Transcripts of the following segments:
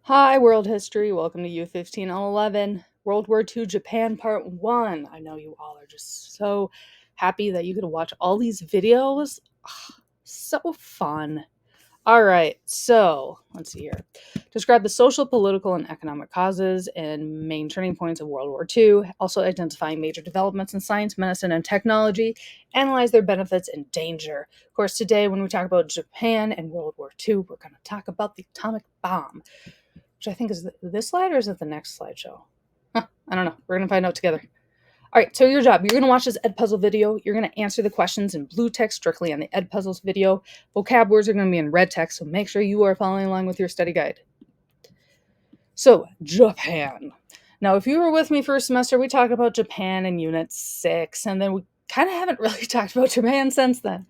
Hi, world history. Welcome to U15-L11, World War II, Japan Part 1. I know you all are just so happy that you get to watch all these videos. So fun. All right, so let's see here. Describe the social, political, and economic causes and main turning points of World War II. Also identifying major developments in science, medicine, and technology. Analyze their benefits and danger. Of course, today when we talk about Japan and World War II, we're going to talk about the atomic bomb, which I think is this slide, or is it the next slideshow? I don't know. We're going to find out together. All right, so your job, you're going to watch this Edpuzzle video. You're going to answer the questions in blue text strictly on the Edpuzzles video. Vocab words are going to be in red text, so make sure you are following along with your study guide. So, Japan. Now, if you were with me for a semester, we talked about Japan in Unit 6, and then we kind of haven't really talked about Japan since then.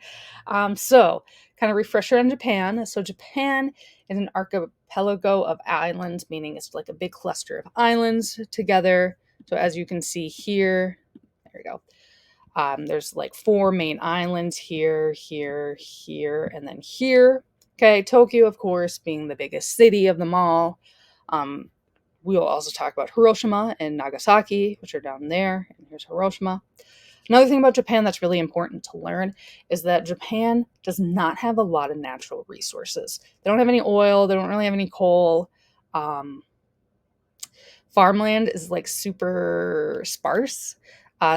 So, kind of refresher on Japan. So, Japan is an archipelago of islands, meaning it's like a big cluster of islands together. So, as you can see here, there we go. There's like 4 main islands here, here, here, and then here. Okay, Tokyo, of course, being the biggest city of them all. We will also talk about Hiroshima and Nagasaki, which are down there. And here's Hiroshima. Another thing about Japan that's really important to learn is that Japan does not have a lot of natural resources. They don't have any oil. They don't really have any coal. Farmland is like super sparse.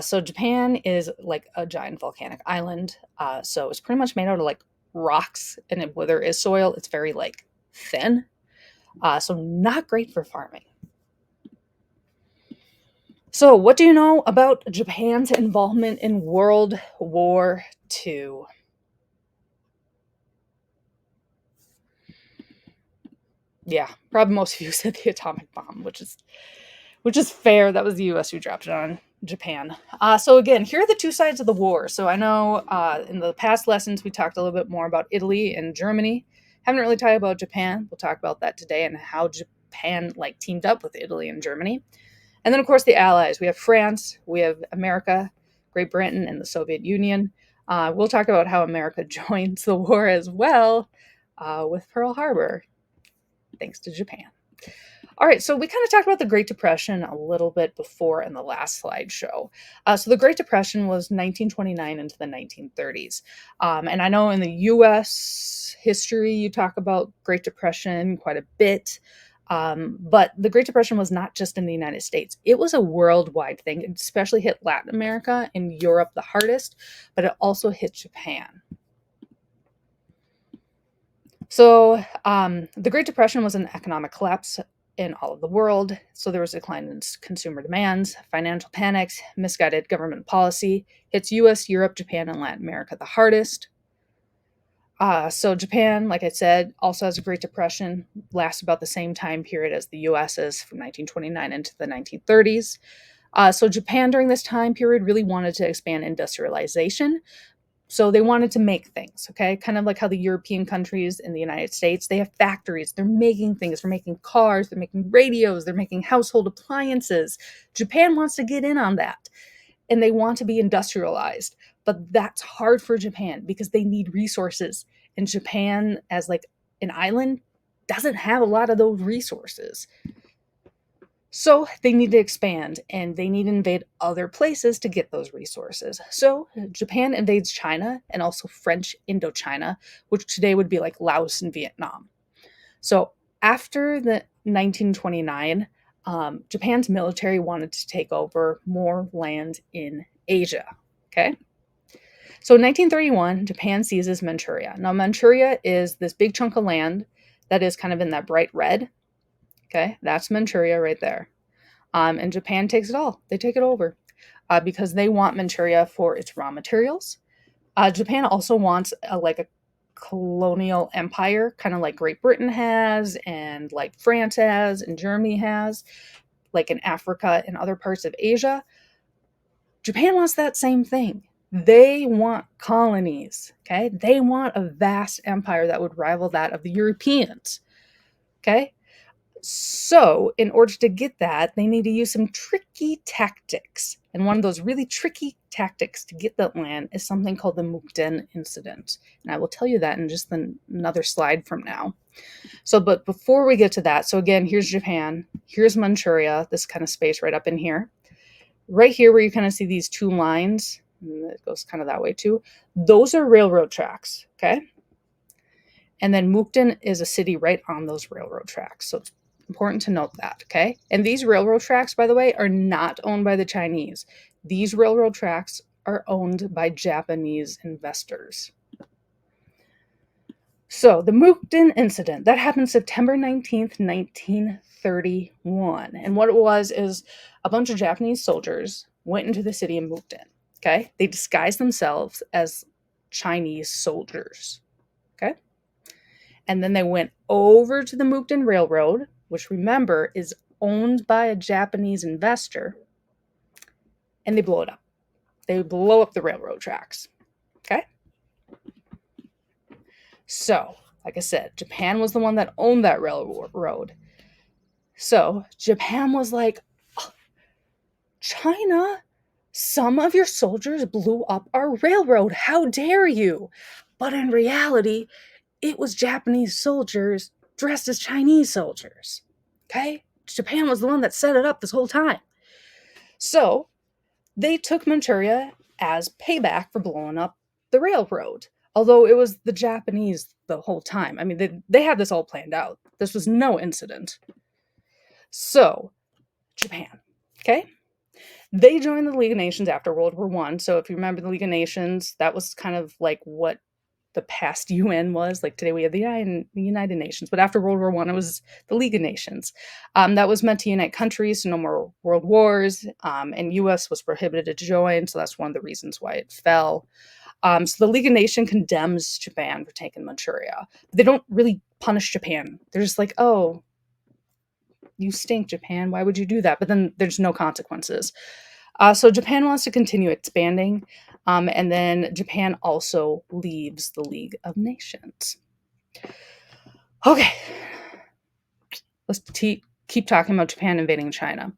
So Japan is like a giant volcanic island. So it's pretty much made out of like rocks, and where there is soil, it's very like thin. So not great for farming. So what do you know about Japan's involvement in World War II? Yeah, probably most of you said the atomic bomb, which is fair. That was the U.S. who dropped it on Japan. So again, here are the two sides of the war. So I know in the past lessons we talked a little bit more about Italy and Germany. Haven't really talked about Japan. We'll talk about that today and how Japan like teamed up with Italy and Germany. And then of course the Allies. We have France, we have America, Great Britain, and the Soviet Union. We'll talk about how America joins the war as well with Pearl Harbor, thanks to Japan. All right, so we kind of talked about the Great Depression a little bit before in the last slideshow. So the Great Depression was 1929 into the 1930s. And I know in the U.S. history, you talk about Great Depression quite a bit. But the Great Depression was not just in the United States. It was a worldwide thing. It especially hit Latin America and Europe the hardest, but it also hit Japan. So the Great Depression was an economic collapse in all of the world. So there was a decline in consumer demands, financial panics, misguided government policy. Hits US, Europe, Japan, and Latin America the hardest. So Japan, like I said, also has a Great Depression, lasts about the same time period as the US's from 1929 into the 1930s. So Japan during this time period really wanted to expand industrialization. So they wanted to make things, okay? Kind of like how the European countries in the United States, they have factories, they're making things, they're making cars, they're making radios, they're making household appliances. Japan wants to get in on that, and they want to be industrialized. But that's hard for Japan because they need resources. And Japan, as like an island, doesn't have a lot of those resources. So they need to expand, and they need to invade other places to get those resources. So Japan invades China and also French Indochina, which today would be like Laos and Vietnam. So after the 1929, Japan's military wanted to take over more land in Asia. Okay. So in 1931, Japan seizes Manchuria. Now, Manchuria is this big chunk of land that is kind of in that bright red. Okay, that's Manchuria right there. And Japan takes it all. They take it over because they want Manchuria for its raw materials. Japan also wants like a colonial empire, kind of like Great Britain has, and like France has, and Germany has, like in Africa and other parts of Asia. Japan wants that same thing. They want colonies, okay? They want a vast empire that would rival that of the Europeans, okay? So, in order to get that, they need to use some tricky tactics. And one of those really tricky tactics to get that land is something called the Mukden incident. And I will tell you that in just another slide from now. So, but before we get to that, so again, here's Japan, here's Manchuria, this kind of space right up in here. Right here where you kind of see these two lines, and it goes kind of that way too, those are railroad tracks, okay? And then Mukden is a city right on those railroad tracks. So it's important to note that, okay? And these railroad tracks, by the way, are not owned by the Chinese. These railroad tracks are owned by Japanese investors. So the Mukden incident, that happened September 19th, 1931. And what it was is a bunch of Japanese soldiers went into the city of Mukden, okay? They disguised themselves as Chinese soldiers, okay? And then they went over to the Mukden Railroad, which remember is owned by a Japanese investor, and they blow it up. They blow up the railroad tracks, okay? So, like I said, Japan was the one that owned that railroad. So, Japan was like, oh, China, some of your soldiers blew up our railroad. How dare you? But in reality, it was Japanese soldiers dressed as Chinese soldiers. Okay? Japan was the one that set it up this whole time. So, they took Manchuria as payback for blowing up the railroad. Although it was the Japanese the whole time. I mean, they had this all planned out. This was no incident. So, Japan, okay? They joined the League of Nations after World War I. So if you remember the League of Nations, that was kind of like what the past UN was. Like today we have the United Nations. But after World War I, it was the League of Nations. That was meant to unite countries, so no more world wars. And US was prohibited to join. So that's one of the reasons why it fell. So the League of Nations condemns Japan for taking Manchuria. They don't really punish Japan. They're just like, oh, you stink, Japan. Why would you do that? But then there's no consequences. So Japan wants to continue expanding. And then Japan also leaves the League of Nations. Okay. Let's keep talking about Japan invading China.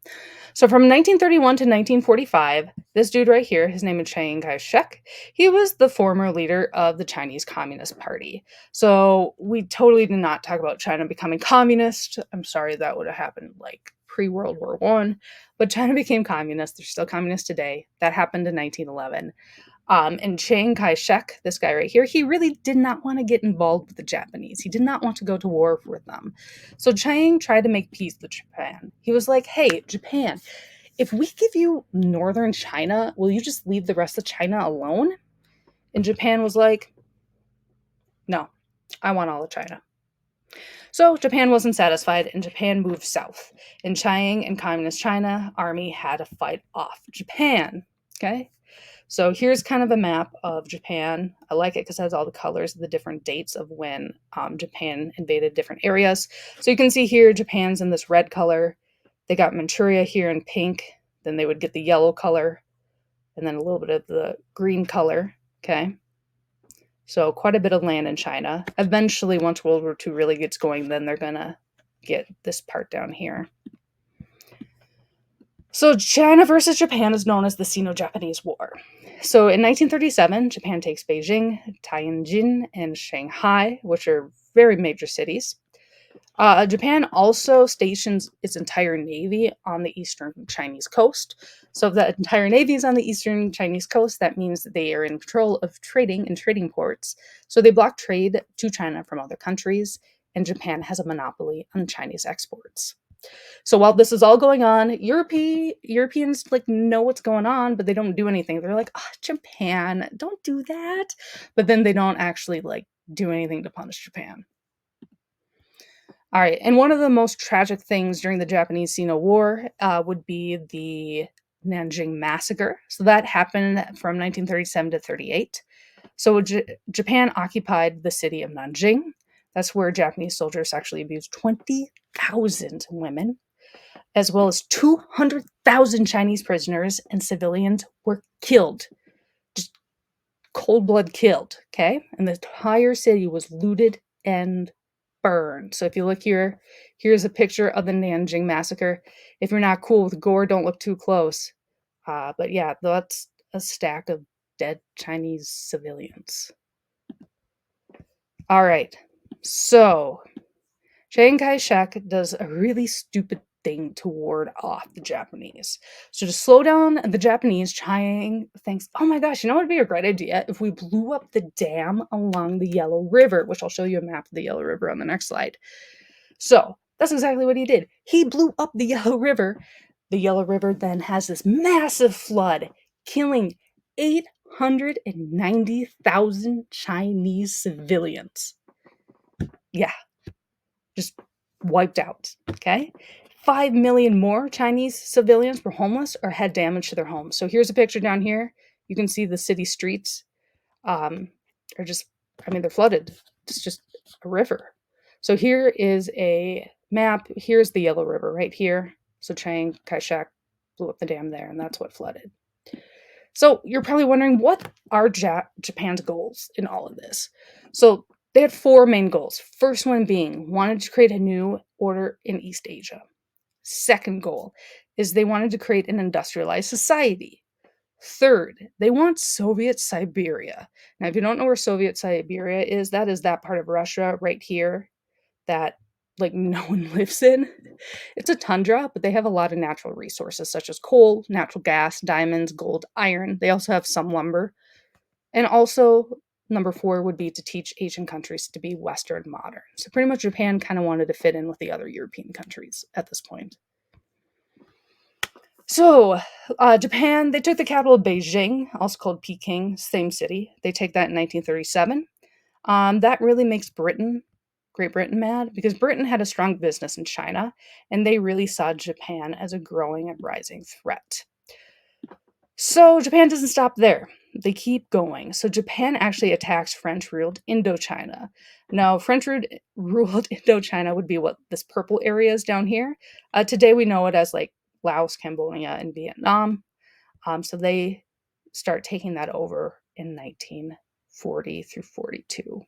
So from 1931 to 1945, this dude right here, his name is Chiang Kai-shek, he was the former leader of the Chinese Communist Party. So we totally did not talk about China becoming communist. I'm sorry, that would have happened like pre-World War I. But China became communist. They're still communist today. That happened in 1911. And Chiang Kai-shek, this guy right here, he really did not want to get involved with the Japanese. He did not want to go to war with them. So Chiang tried to make peace with Japan. He was like, hey, Japan, if we give you northern China, will you just leave the rest of China alone? And Japan was like, no, I want all of China. So Japan wasn't satisfied, and Japan moved south. And Chiang and Communist China army had to fight off Japan, okay? So here's kind of a map of Japan. I like it because it has all the colors of the different dates of when Japan invaded different areas. So you can see here, Japan's in this red color. They got Manchuria here in pink. Then they would get the yellow color. And then a little bit of the green color. Okay. So quite a bit of land in China. Eventually, once World War II really gets going, then they're going to get this part down here. So China versus Japan is known as the Sino-Japanese War. So in 1937, Japan takes Beijing, Tianjin, and Shanghai, which are very major cities. Japan also stations its entire navy on the eastern Chinese coast. So if that entire navy is on the eastern Chinese coast, that means that they are in control of trading and trading ports. So they block trade to China from other countries, and Japan has a monopoly on Chinese exports. So while this is all going on, Europeans like know what's going on, but they don't do anything. They're like, oh, Japan, don't do that. But then they don't actually like do anything to punish Japan. All right, and one of the most tragic things during the Japanese-Sino War would be the Nanjing Massacre. So that happened from 1937 to 38. So Japan occupied the city of Nanjing. That's where Japanese soldiers sexually abused 20,000 women, as well as 200,000 Chinese prisoners and civilians were killed. Just cold blood killed, okay? And the entire city was looted and burned. So if you look here, here's a picture of the Nanjing Massacre. If you're not cool with gore, don't look too close. But yeah, that's a stack of dead Chinese civilians. All right. So Chiang Kai-shek does a really stupid thing to ward off the Japanese. So to slow down the Japanese, Chiang thinks, oh my gosh, you know what would be a great idea if we blew up the dam along the Yellow River, which I'll show you a map of the Yellow River on the next slide. So that's exactly what he did. He blew up the Yellow River. The Yellow River then has this massive flood, killing 890,000 Chinese civilians. Yeah, just wiped out, okay? 5 million more Chinese civilians were homeless or had damage to their homes. So here's a picture down here. You can see the city streets are just, they're flooded. It's just a river. So here is a map. Here's the Yellow River right here. So Chiang Kai-shek blew up the dam there, and that's what flooded. So you're probably wondering, what are Japan's goals in all of this? So they had 4 main goals. First one being wanted to create a new order in East Asia. Second goal is they wanted to create an industrialized society. Third, they want Soviet Siberia. Now, if you don't know where Soviet Siberia is, that is that part of Russia right here that no one lives in. It's a tundra, but they have a lot of natural resources such as coal, natural gas, diamonds, gold, iron. They also have some lumber. And also, number 4 would be to teach Asian countries to be Western modern. So pretty much Japan kind of wanted to fit in with the other European countries at this point. So Japan, they took the capital of Beijing, also called Peking, same city. They take that in 1937. That really makes Great Britain mad, because Britain had a strong business in China, and they really saw Japan as a growing and rising threat. So Japan doesn't stop there. They keep going. So Japan actually attacks French-ruled Indochina. Now, French-ruled Indochina would be what this purple area is down here. Today we know it as Laos, Cambodia, and Vietnam. So they start taking that over in 1940 through 42.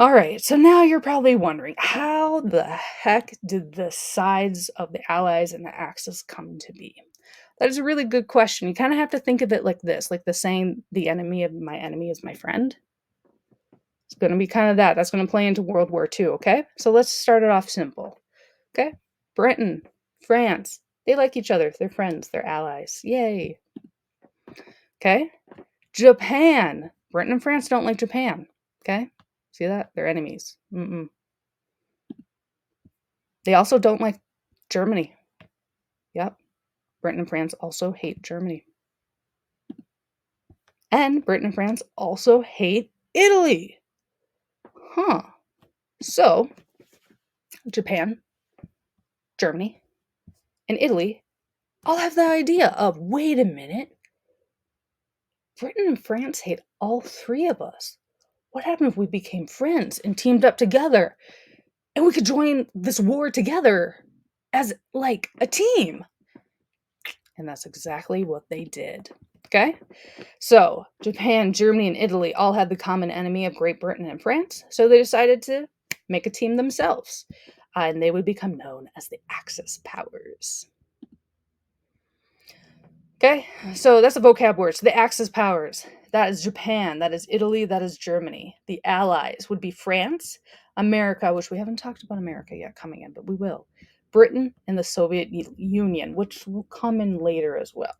All right, so now you're probably wondering, how the heck did the sides of the Allies and the Axis come to be? That is a really good question. You kind of have to think of it like this, like the saying, the enemy of my enemy is my friend. It's going to be kind of that. That's going to play into World War II, okay? So let's start it off simple, okay? Britain, France, they like each other. They're friends. They're allies. Yay. Okay? Japan. Britain and France don't like Japan, okay? See that? They're enemies. They also don't like Germany. Yep. Britain and France also hate Germany. And Britain and France also hate Italy. Huh. So, Japan, Germany, and Italy all have the idea of, wait a minute, Britain and France hate all 3 of us. What happened if we became friends and teamed up together, and we could join this war together as a team? And that's exactly what they did. Okay? So, Japan, Germany, and Italy all had the common enemy of Great Britain and France, so they decided to make a team themselves, and they would become known as the Axis powers. Okay, so that's a vocab word. So the Axis powers, that is Japan, that is Italy, that is Germany. The allies would be France, America, which we haven't talked about America yet coming in, but we will. Britain, and the Soviet Union, which will come in later as well.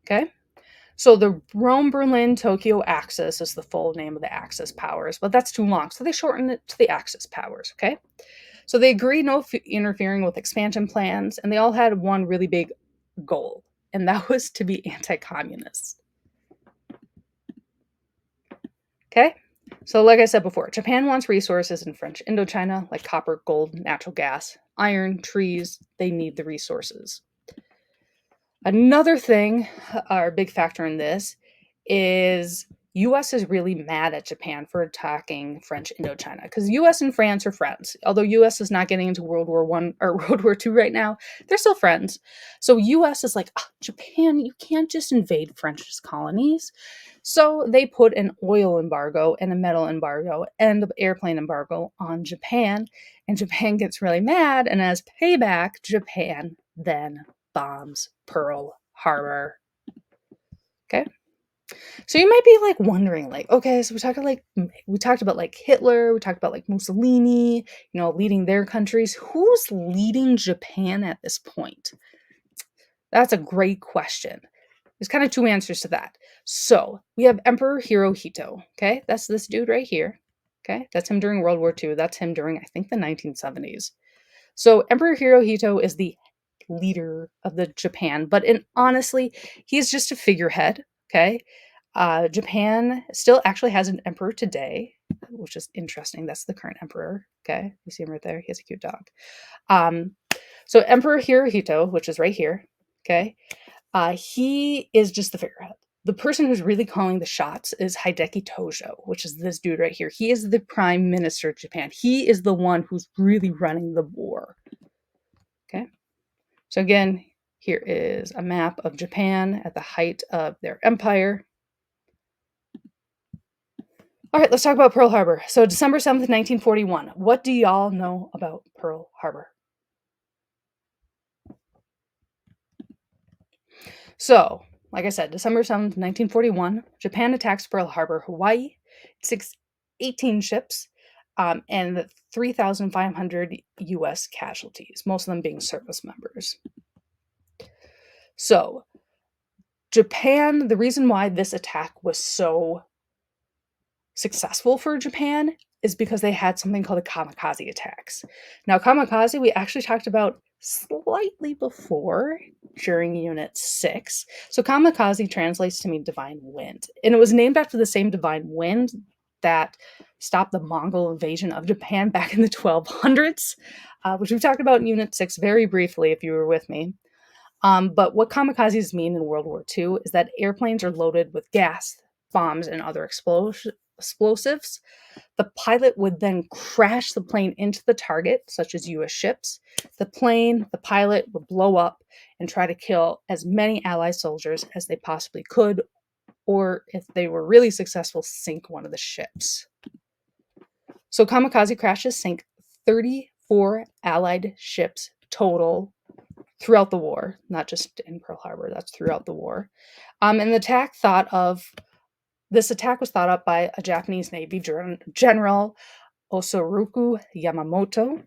Okay? So the Rome, Berlin, Tokyo Axis is the full name of the Axis powers, but that's too long, so they shortened it to the Axis powers, okay? So they agreed no interfering with expansion plans, and they all had one really big goal, and that was to be anti-communist. Okay? So like I said before, Japan wants resources in French Indochina, like copper, gold, natural gas, iron, trees. They need the resources. Another thing, or a big factor in this, is U.S. is really mad at Japan for attacking French Indochina, because U.S. and France are friends. Although U.S. is not getting into World War I or World War II right now, they're still friends. So U.S. is like, Japan, you can't just invade French's colonies. So they put an oil embargo and a metal embargo and an airplane embargo on Japan, and Japan gets really mad, and as payback, Japan then bombs Pearl Harbor. Okay. So you might be like wondering, like, okay, so we talked about like Hitler, we talked about like Mussolini, leading their countries. Who's leading Japan at this point? That's a great question. There's kind of two answers to that. So we have Emperor Hirohito. Okay, that's this dude right here. Okay, that's him during World War II. That's him during, I think, the 1970s. So Emperor Hirohito is the leader of the Japan, but honestly, he's just a figurehead. Okay, Japan still actually has an emperor today, which is interesting. That's the current emperor. Okay, you see him right there. He has a cute dog. Um, so Emperor Hirohito, which is right here. Okay, he is just the figurehead. The person who's really calling the shots is Hideki Tojo, which is this dude right here. He is the prime minister of Japan. He is the one who's really running the war. Okay. So again, here is a map of Japan at the height of their empire. All right, let's talk about Pearl Harbor. So December 7th, 1941. What do y'all know about Pearl Harbor? So, like I said, December 7th, 1941, Japan attacks Pearl Harbor, Hawaii. It 18 ships and 3,500 U.S. casualties, most of them being service members. So, Japan, the reason why this attack was so successful for Japan is because they had something called the kamikaze attacks. Now, kamikaze, we actually talked about slightly before during Unit 6. So, kamikaze translates to mean divine wind, and it was named after the same divine wind that stopped the Mongol invasion of Japan back in the 1200s, which we talked about in Unit 6 very briefly if you were with me. But what kamikazes mean in World War II is that airplanes are loaded with gas, bombs, and other explosives. The pilot would then crash the plane into the target, such as U.S. ships. The pilot would blow up and try to kill as many Allied soldiers as they possibly could, or if they were really successful, sink one of the ships. So kamikaze crashes sank 34 Allied ships total throughout the war, not just in Pearl Harbor, that's throughout the war. And the this attack was thought up by a Japanese Navy General Osoruku Yamamoto.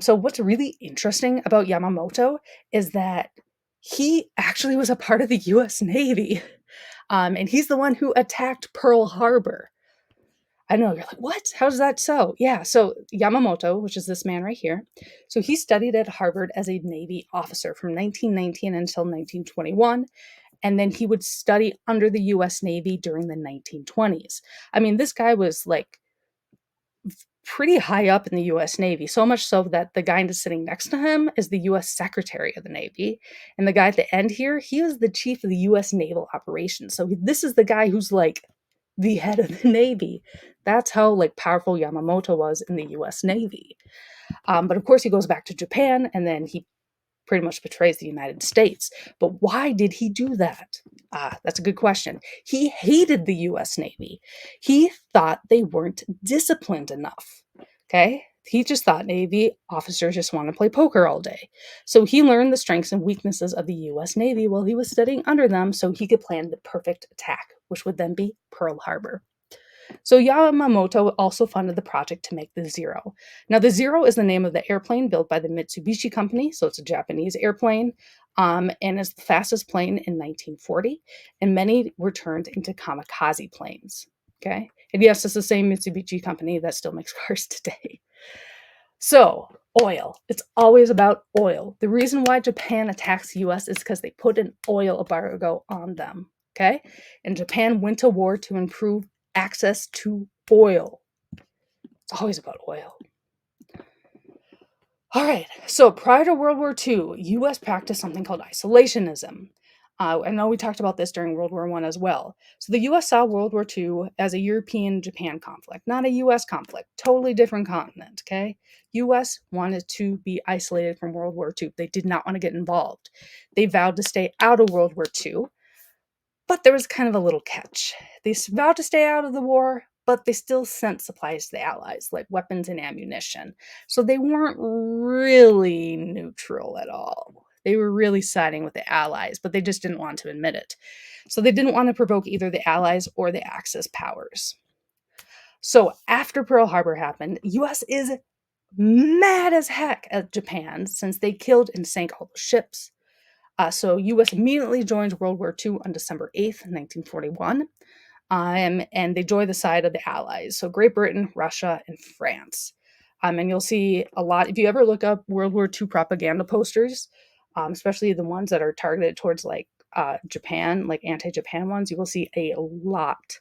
So what's really interesting about Yamamoto is that he actually was a part of the U.S. Navy. And he's the one who attacked Pearl Harbor. I know, you're like, what? How's that so? Yeah, so Yamamoto, which is this man right here, so he studied at Harvard as a Navy officer from 1919 until 1921, and then he would study under the U.S. Navy during the 1920s. I mean, this guy was like pretty high up in the U.S. Navy, so much so that the guy that's sitting next to him is the U.S. Secretary of the Navy, and the guy at the end here, he was the chief of the U.S. Naval Operations. So this is the guy who's like the head of the Navy. That's how like powerful Yamamoto was in the U.S. Navy. But of course, he goes back to Japan, and then he pretty much betrays the United States. But why did he do that? That's a good question. He hated the U.S. Navy. He thought they weren't disciplined enough. Okay? He just thought Navy officers just want to play poker all day. So he learned the strengths and weaknesses of the U.S. Navy while he was studying under them so he could plan the perfect attack, which would then be Pearl Harbor. So Yamamoto also funded the project to make the Zero. Now, the Zero is the name of the airplane built by the Mitsubishi Company, so it's a Japanese airplane, and it's the fastest plane in 1940, and many were turned into kamikaze planes. Okay, and yes, it's the same Mitsubishi Company that still makes cars today. So, oil. It's always about oil. The reason why Japan attacks the US is because they put an oil embargo on them. Okay, and Japan went to war to improve access to oil. It's always about oil. All right, so prior to World War II, U.S. practiced something called isolationism. I know we talked about this during World War I as well. So the U.S. saw World War II as a European-Japan conflict, not a U.S. conflict, totally different continent, okay? U.S. wanted to be isolated from World War II. They did not want to get involved. They vowed to stay out of World War II. But there was kind of a little catch. They vowed to stay out of the war, but they still sent supplies to the Allies, like weapons and ammunition. So they weren't really neutral at all. They were really siding with the Allies, but they just didn't want to admit it. So they didn't want to provoke either the Allies or the Axis powers. So after Pearl Harbor happened, US is mad as heck at Japan since they killed and sank all the ships. So US immediately joined World War II on December 8th, 1941. And they joined the side of the Allies. So Great Britain, Russia, and France. And you'll see a lot, if you ever look up World War II propaganda posters, especially the ones that are targeted towards like Japan, like anti-Japan ones, you will see a lot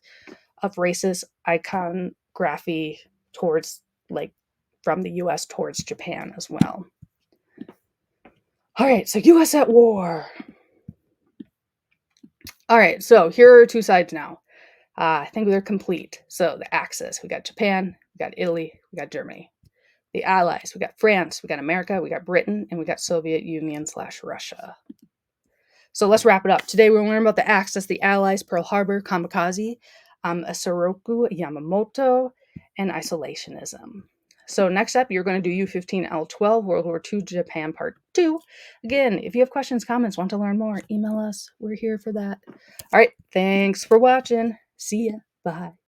of racist iconography towards like from the US towards Japan as well. All right, so US at war. All right, so here are two sides now. I think they're complete. So the Axis, we got Japan, we got Italy, we got Germany. The Allies, we got France, we got America, we got Britain, and we got Soviet Union / Russia. So let's wrap it up. Today we're going to learn about the Axis, the Allies, Pearl Harbor, Kamikaze, Soroku Yamamoto, and isolationism. So next up, you're going to do U15-L11, World War II, Japan Part 2. Again, if you have questions, comments, want to learn more, email us. We're here for that. All right, thanks for watching. See ya. Bye.